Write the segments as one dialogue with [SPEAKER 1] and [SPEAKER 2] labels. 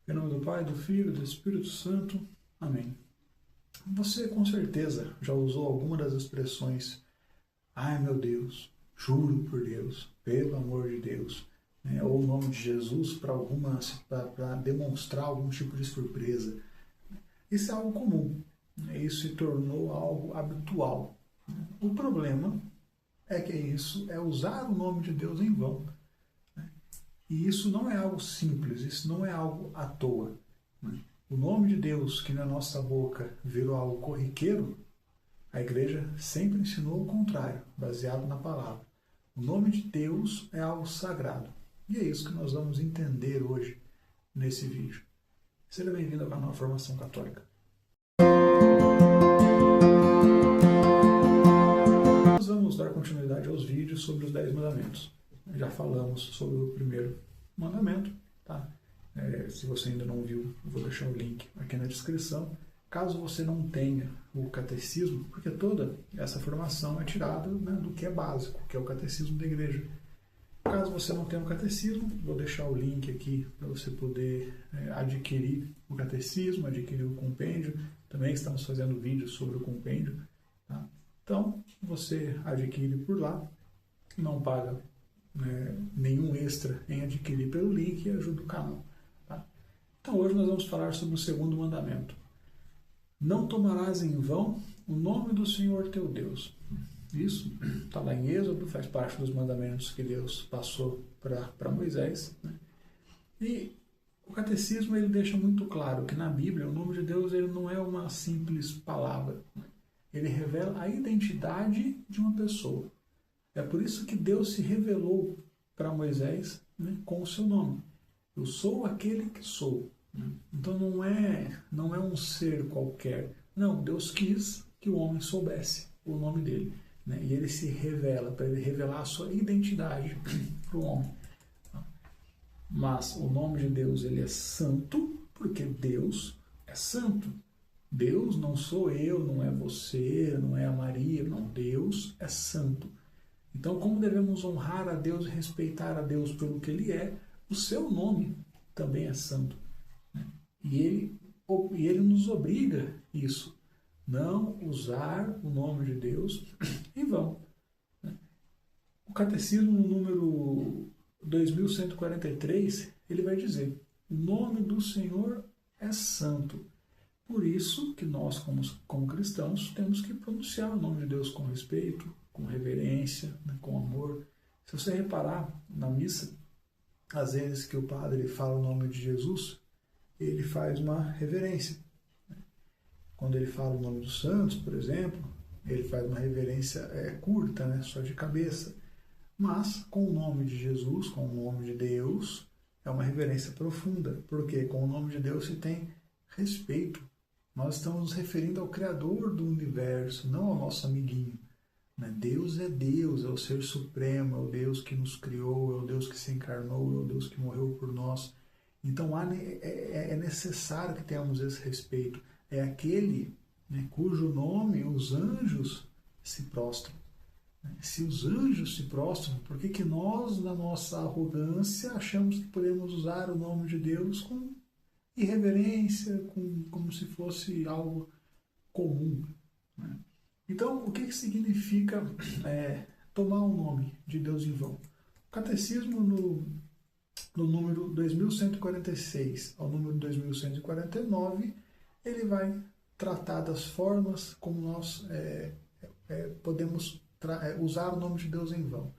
[SPEAKER 1] Em nome do Pai, do Filho e do Espírito Santo. Amém. Você com certeza já usou alguma das expressões ai meu Deus, juro por Deus, pelo amor de Deus, né? Ou o nome de Jesus para demonstrar algum tipo de surpresa. Isso é algo comum, né? Isso se tornou algo habitual. O problema é que isso é usar o nome de Deus em vão. E isso não é algo simples, isso não é algo à toa. O nome de Deus, que na nossa boca virou algo corriqueiro, a igreja sempre ensinou o contrário, baseado na palavra. O nome de Deus é algo sagrado. E é isso que nós vamos entender hoje, nesse vídeo. Seja bem-vindo ao canal Formação Católica. Nós vamos dar continuidade aos vídeos sobre os 10 mandamentos. Já falamos sobre o primeiro mandamento, tá? Se você ainda não viu, eu vou deixar o link aqui na descrição. Caso você não tenha o catecismo, porque toda essa formação é tirada, né, do que é básico, que é o catecismo da igreja. Caso você não tenha o catecismo, vou deixar o link aqui para você poder adquirir o catecismo, adquirir o compêndio. Também estamos fazendo vídeos sobre o compêndio. Tá? Então, você adquire por lá, não paga nenhum extra em adquirir pelo link e ajuda o canal. Tá? Então hoje nós vamos falar sobre o segundo mandamento. Não tomarás em vão o nome do Senhor teu Deus. Isso está lá em Êxodo, faz parte dos mandamentos que Deus passou para Moisés. Né? E o catecismo ele deixa muito claro que na Bíblia o nome de Deus ele não é uma simples palavra. Né? Ele revela a identidade de uma pessoa. É por isso que Deus se revelou para Moisés, né, com o seu nome. Eu sou aquele que sou. Né? Então não é um ser qualquer. Não, Deus quis que o homem soubesse o nome dele. Né? E ele se revela, para ele revelar a sua identidade para o homem. Mas o nome de Deus ele é santo, porque Deus é santo. Deus não sou eu, não é você, não é a Maria. Não, Deus é santo. Então, como devemos honrar a Deus e respeitar a Deus pelo que Ele é, o seu nome também é santo. Né? E ele nos obriga isso, não usar o nome de Deus em vão. Né? O Catecismo, no número 2143, ele vai dizer, o nome do Senhor é santo. Por isso que nós, como cristãos, temos que pronunciar o nome de Deus com respeito, com reverência, né, com amor. Se você reparar na missa, às vezes que o padre fala o nome de Jesus, ele faz uma reverência. Quando ele fala o nome dos santos, por exemplo, ele faz uma reverência curta, né, só de cabeça. Mas com o nome de Jesus, com o nome de Deus, é uma reverência profunda, porque com o nome de Deus se tem respeito. Nós estamos nos referindo ao Criador do universo, não ao nosso amiguinho. Deus é Deus, é o Ser Supremo, é o Deus que nos criou, é o Deus que se encarnou, é o Deus que morreu por nós. Então é necessário que tenhamos esse respeito. É aquele, né, cujo nome os anjos se prostram. Se os anjos se prostram, por que nós, na nossa arrogância, achamos que podemos usar o nome de Deus com irreverência, como se fosse algo comum? Né? Então, o que significa tomar o nome de Deus em vão? O Catecismo, no número 2146 ao número 2149, ele vai tratar das formas como nós podemos usar o nome de Deus em vão.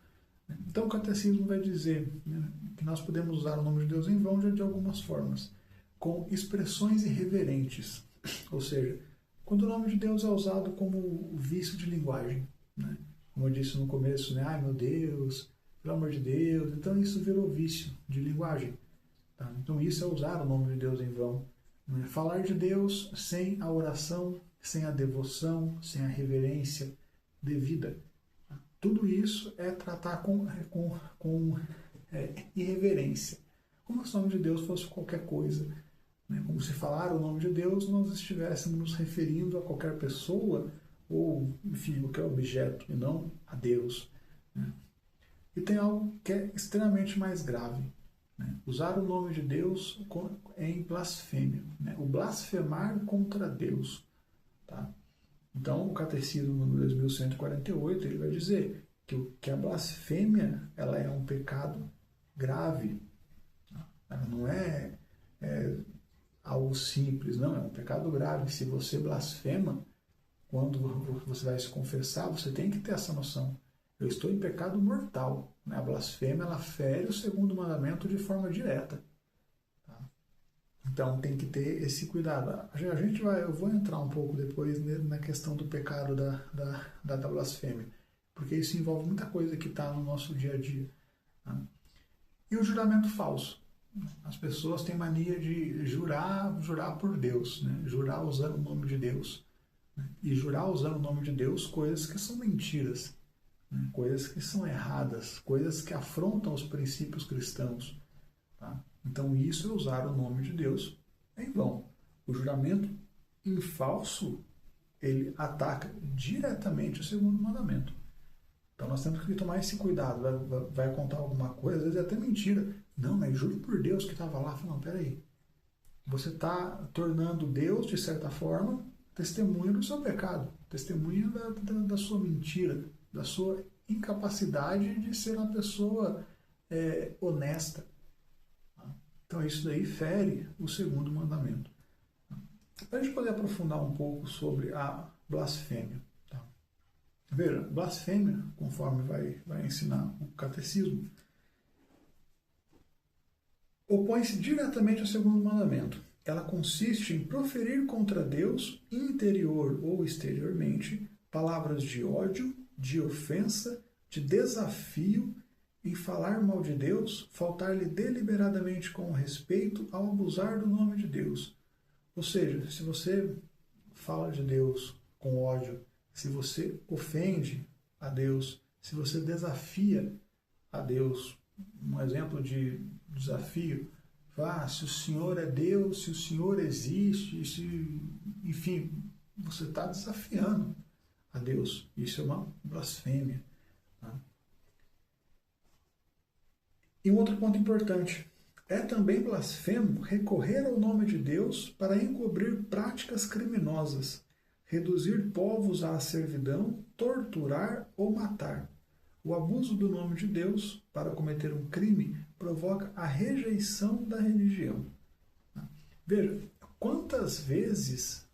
[SPEAKER 1] Então, o Catecismo vai dizer, né, que nós podemos usar o nome de Deus em vão de algumas formas, com expressões irreverentes, ou seja, quando o nome de Deus é usado como vício de linguagem, né? Como eu disse no começo, né? Ai meu Deus, pelo amor de Deus, então isso virou vício de linguagem. Tá? Então isso é usar o nome de Deus em vão. Né? Falar de Deus sem a oração, sem a devoção, sem a reverência devida. Tá? Tudo isso é tratar com irreverência. Como se o nome de Deus fosse qualquer coisa. Como se falar o nome de Deus, nós estivéssemos nos referindo a qualquer pessoa ou, enfim, qualquer objeto, e não a Deus. E tem algo que é extremamente mais grave. né? Usar o nome de Deus em blasfêmia, né? O blasfemar contra Deus. Tá? Então, o Catecismo número 2148, ele vai dizer que a blasfêmia ela é um pecado grave. Ela não é algo simples, não, é um pecado grave. Se você blasfema, quando você vai se confessar, você tem que ter essa noção. Eu estou em pecado mortal. Né? A blasfêmia, ela fere o segundo mandamento de forma direta. Tá? Então, tem que ter esse cuidado. Eu vou entrar um pouco depois na questão do pecado da blasfêmia, porque isso envolve muita coisa que está no nosso dia a dia. Tá? E o juramento falso. As pessoas têm mania de jurar por Deus, né? Jurar usando o nome de Deus. Né? E jurar usando o nome de Deus coisas que são mentiras, né? Coisas que são erradas, coisas que afrontam os princípios cristãos. Tá? Então isso é usar o nome de Deus em vão. O juramento em falso, ele ataca diretamente o segundo mandamento. Então nós temos que tomar esse cuidado. Vai contar alguma coisa, às vezes é até mentira. Não, mas juro por Deus que estava lá. Não, peraí. Você está tornando Deus, de certa forma, testemunha do seu pecado. Testemunha da sua mentira, da sua incapacidade de ser uma pessoa honesta. Então isso daí fere o segundo mandamento. Para a gente poder aprofundar um pouco sobre a blasfêmia. Tá? Veja, blasfêmia, conforme vai ensinar o catecismo, opõe-se diretamente ao segundo mandamento. Ela consiste em proferir contra Deus, interior ou exteriormente, palavras de ódio, de ofensa, de desafio, em falar mal de Deus, faltar-lhe deliberadamente com respeito ao abusar do nome de Deus. Ou seja, se você fala de Deus com ódio, se você ofende a Deus, se você desafia a Deus, um exemplo de desafio, se o Senhor é Deus, se o Senhor existe, enfim, você está desafiando a Deus. Isso é uma blasfêmia. Tá? E um outro ponto importante, é também blasfemo recorrer ao nome de Deus para encobrir práticas criminosas, reduzir povos à servidão, torturar ou matar. O abuso do nome de Deus para cometer um crime provoca a rejeição da religião. Veja, quantas vezes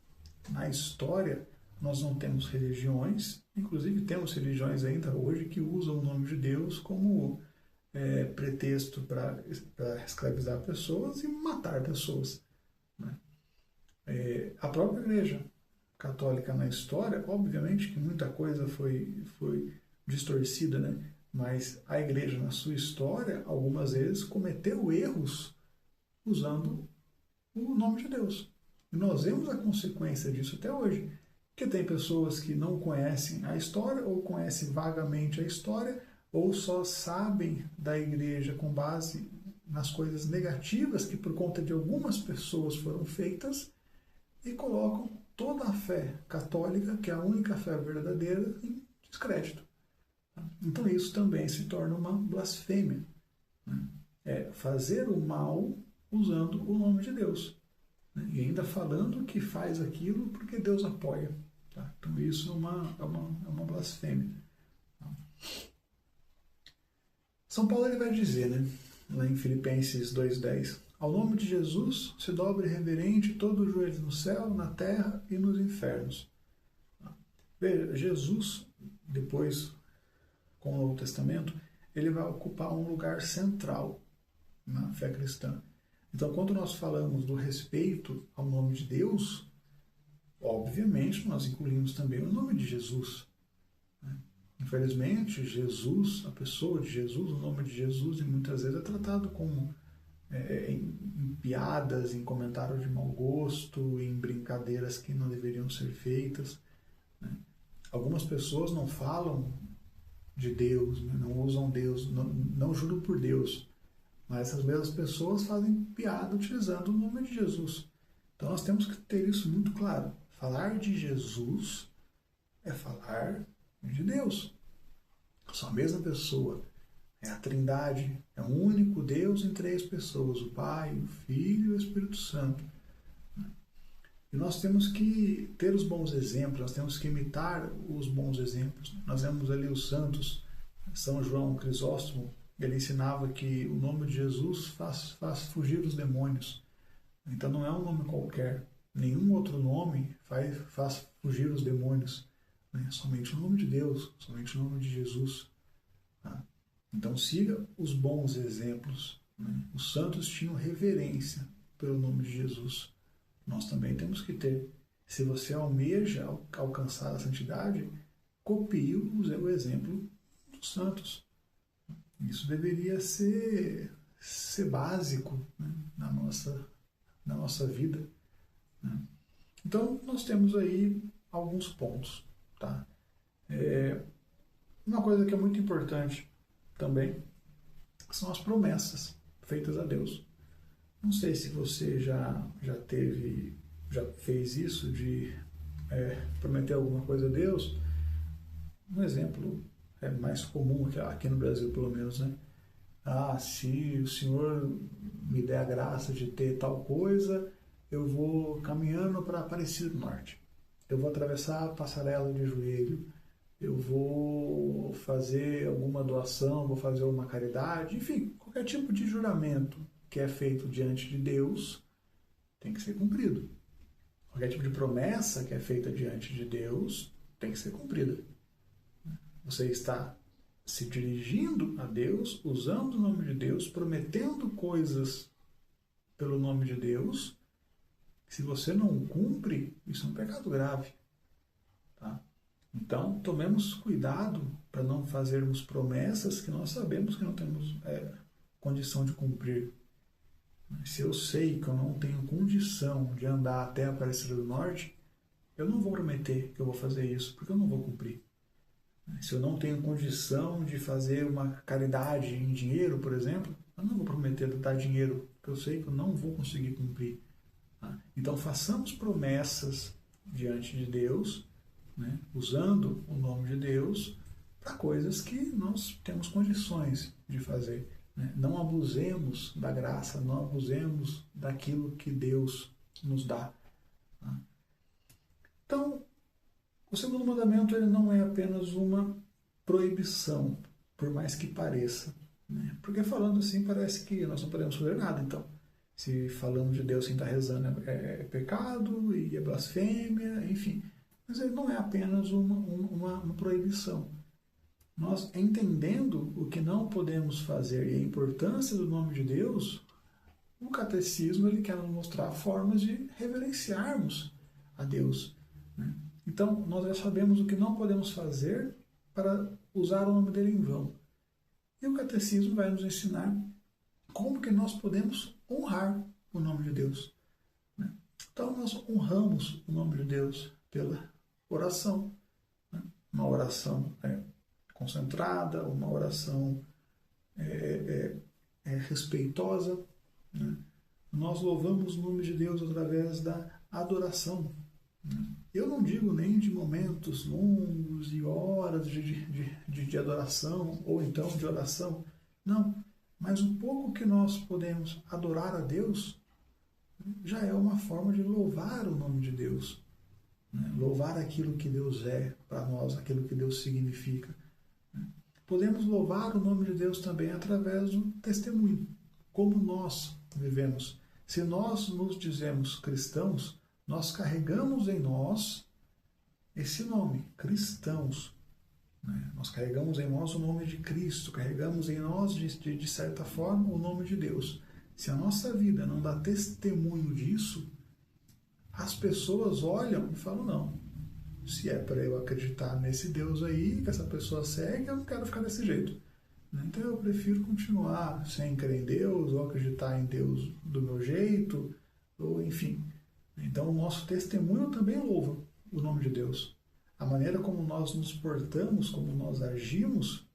[SPEAKER 1] na história nós não temos religiões, inclusive temos religiões ainda hoje que usam o nome de Deus como pretexto para escravizar pessoas e matar pessoas. Né? A própria Igreja Católica na história, obviamente que muita coisa foi distorcida, né? Mas a Igreja na sua história, algumas vezes, cometeu erros usando o nome de Deus. E nós vemos a consequência disso até hoje. Que tem pessoas que não conhecem a história, ou conhecem vagamente a história, ou só sabem da Igreja com base nas coisas negativas que por conta de algumas pessoas foram feitas, e colocam toda a fé católica, que é a única fé verdadeira, em descrédito. Então isso também se torna uma blasfêmia. Né? É fazer o mal usando o nome de Deus. Né? E ainda falando que faz aquilo porque Deus apoia. Tá? Então isso é uma blasfêmia. Tá? São Paulo ele vai dizer, né, lá em Filipenses 2,10, ao nome de Jesus se dobre reverente todo o joelho no céu, na terra e nos infernos. Veja, Jesus, depois com o Novo Testamento, ele vai ocupar um lugar central na fé cristã. Então, quando nós falamos do respeito ao nome de Deus, obviamente nós incluímos também o nome de Jesus. Infelizmente, Jesus, a pessoa de Jesus, o nome de Jesus, muitas vezes é tratado como em piadas, em comentários de mau gosto, em brincadeiras que não deveriam ser feitas. Né? Algumas pessoas não falam de Deus, né? Não usam Deus, não juram por Deus, mas essas mesmas pessoas fazem piada utilizando o nome de Jesus. Então nós temos que ter isso muito claro. Falar de Jesus é falar de Deus. Se a mesma pessoa é a Trindade, é um único Deus em três pessoas, o Pai, o Filho e o Espírito Santo. E nós temos que ter os bons exemplos, nós temos que imitar os bons exemplos. Nós vemos ali os santos, São João Crisóstomo, ele ensinava que o nome de Jesus faz fugir os demônios. Então não é um nome qualquer, nenhum outro nome faz fugir os demônios. Né? Somente o nome de Deus, somente o nome de Jesus. Tá? Então siga os bons exemplos. Né? Os santos tinham reverência pelo nome de Jesus. Nós também temos que ter. Se você almeja alcançar a santidade, copie o exemplo dos santos. Isso deveria ser básico, né, na nossa vida. Né? Então, nós temos aí alguns pontos. Tá? Uma coisa que é muito importante também são as promessas feitas a Deus. Não sei se você já fez isso de prometer alguma coisa a Deus. Um exemplo mais comum aqui no Brasil, pelo menos, né? Se o Senhor me der a graça de ter tal coisa, eu vou caminhando para Aparecida do Norte. Eu vou atravessar a passarela de joelho. Eu vou fazer alguma doação, vou fazer uma caridade, enfim, qualquer tipo de juramento que é feito diante de Deus tem que ser cumprido. Qualquer tipo de promessa que é feita diante de Deus tem que ser cumprida. Você está se dirigindo a Deus, usando o nome de Deus, prometendo coisas pelo nome de Deus. Se você não cumpre, isso é um pecado grave. Tá? Então, tomemos cuidado para não fazermos promessas que nós sabemos que não temos condição de cumprir. Se eu sei que eu não tenho condição de andar até a Aparecida do Norte, eu não vou prometer que eu vou fazer isso, porque eu não vou cumprir. Se eu não tenho condição de fazer uma caridade em dinheiro, por exemplo, eu não vou prometer dar dinheiro, porque eu sei que eu não vou conseguir cumprir. Então, façamos promessas diante de Deus, né, usando o nome de Deus, para coisas que nós temos condições de fazer. Né? Não abusemos da graça, não abusemos daquilo que Deus nos dá. Tá? Então, o segundo mandamento ele não é apenas uma proibição, por mais que pareça. Né? Porque falando assim parece que nós não podemos fazer nada. Então, se falando de Deus sem estar rezando é pecado e é blasfêmia, enfim. Mas ele não é apenas uma proibição. Nós, entendendo o que não podemos fazer e a importância do nome de Deus, o catecismo ele quer nos mostrar formas de reverenciarmos a Deus. Né? Então, nós já sabemos o que não podemos fazer para usar o nome dele em vão. E o catecismo vai nos ensinar como que nós podemos honrar o nome de Deus. Né? Então, nós honramos o nome de Deus pela oração. Né? Uma oração concentrada, uma oração respeitosa. Né? Nós louvamos o nome de Deus através da adoração. Né? Eu não digo nem de momentos longos e horas de adoração ou então de oração. Não, mas o pouco que nós podemos adorar a Deus já é uma forma de louvar o nome de Deus. Né? Louvar aquilo que Deus é para nós, aquilo que Deus significa. Podemos louvar o nome de Deus também através do testemunho, como nós vivemos. Se nós nos dizemos cristãos, nós carregamos em nós esse nome, cristãos. Né? Nós carregamos em nós o nome de Cristo, carregamos em nós, de certa forma, o nome de Deus. Se a nossa vida não dá testemunho disso, as pessoas olham e falam, não, se é para eu acreditar nesse Deus aí, que essa pessoa segue, eu não quero ficar desse jeito. Então eu prefiro continuar sem crer em Deus, ou acreditar em Deus do meu jeito, ou enfim. Então o nosso testemunho também louva o nome de Deus. A maneira como nós nos portamos, como nós agimos,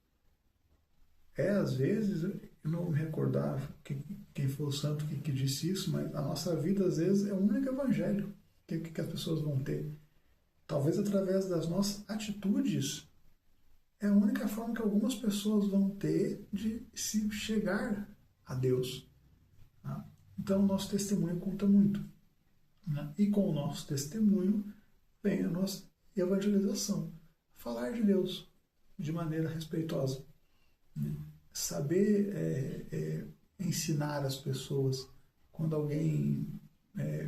[SPEAKER 1] às vezes, eu não me recordar quem foi o santo que disse isso, mas a nossa vida às vezes é o único evangelho que as pessoas vão ter. Talvez através das nossas atitudes, é a única forma que algumas pessoas vão ter de se chegar a Deus. Tá? Então, o nosso testemunho conta muito. Né? E com o nosso testemunho vem a nossa evangelização. Falar de Deus de maneira respeitosa. Né? Saber ensinar as pessoas. Quando alguém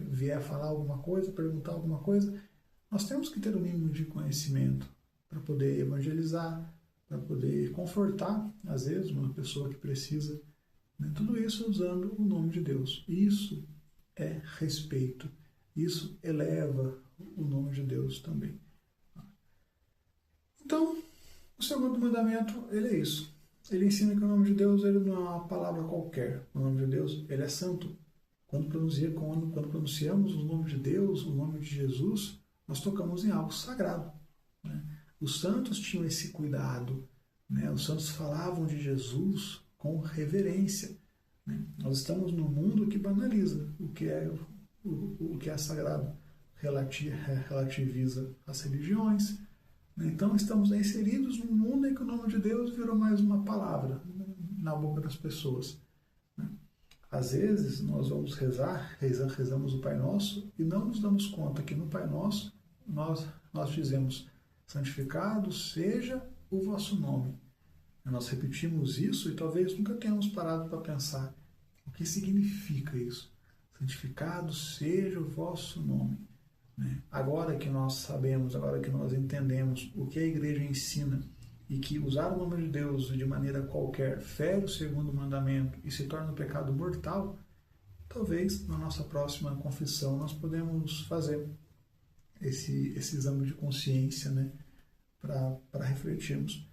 [SPEAKER 1] vier falar alguma coisa, perguntar alguma coisa, nós temos que ter o mínimo de conhecimento para poder evangelizar, para poder confortar, às vezes, uma pessoa que precisa. Né? Tudo isso usando o nome de Deus. Isso é respeito. Isso eleva o nome de Deus também. Então, o segundo mandamento, ele é isso. Ele ensina que o nome de Deus ele não é uma palavra qualquer. O nome de Deus, ele é santo. Quando pronunciamos o nome de Deus, o nome de Jesus, nós tocamos em algo sagrado. Né? Os santos tinham esse cuidado. Né? Os santos falavam de Jesus com reverência. Né? Nós estamos num mundo que banaliza o que é sagrado, relativiza as religiões. Então estamos inseridos num mundo em que o nome de Deus virou mais uma palavra na boca das pessoas. Às vezes nós vamos rezamos o Pai Nosso e não nos damos conta que no Pai Nosso nós dizemos: santificado seja o vosso nome. Nós repetimos isso e talvez nunca tenhamos parado para pensar o que significa isso. Santificado seja o vosso nome. Agora que nós sabemos, agora que nós entendemos o que a igreja ensina e que usar o nome de Deus de maneira qualquer fere o segundo mandamento e se torna um pecado mortal, talvez na nossa próxima confissão nós podemos fazer esse exame de consciência, né, para refletirmos.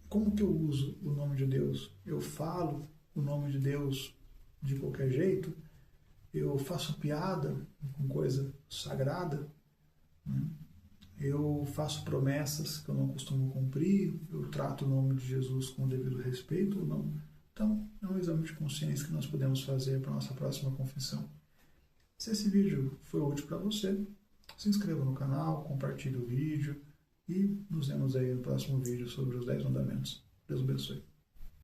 [SPEAKER 1] Como que eu uso o nome de Deus? Eu falo o nome de Deus de qualquer jeito? Eu faço piada com coisa sagrada? Né? Eu faço promessas que eu não costumo cumprir? Eu trato o nome de Jesus com o devido respeito ou não? Então, é um exame de consciência que nós podemos fazer para a nossa próxima confissão. Se esse vídeo foi útil para você, se inscreva no canal, compartilhe o vídeo e nos vemos aí no próximo vídeo sobre os 10 mandamentos. Deus abençoe.